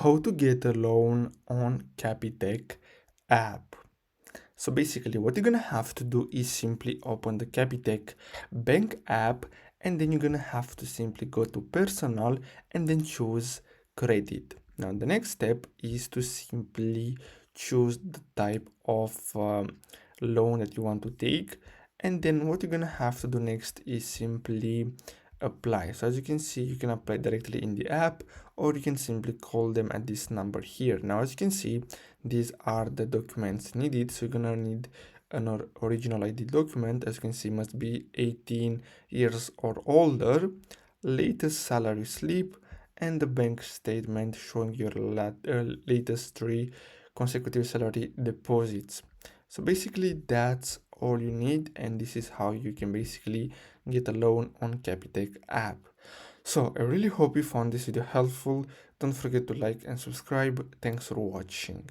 How to get a loan on Capitec app. So basically what you're gonna have to do is simply open the Capitec bank app, and then you're gonna have to simply go to personal and then choose credit. Now the next step is to simply choose the type of loan that you want to take, and then what you're gonna have to do next is simply apply. So as you can see, you can apply directly in the app, or you can simply call them at this number here. Now as you can see, these are the documents needed. So you're gonna need an original ID document. As you can see, must be 18 years or older, latest salary slip, and the bank statement showing your latest 3 consecutive salary deposits. So basically that's all you need, and this is how you can basically get a loan on Capitec app. So I really hope you found this video helpful. Don't forget to like and subscribe. Thanks for watching.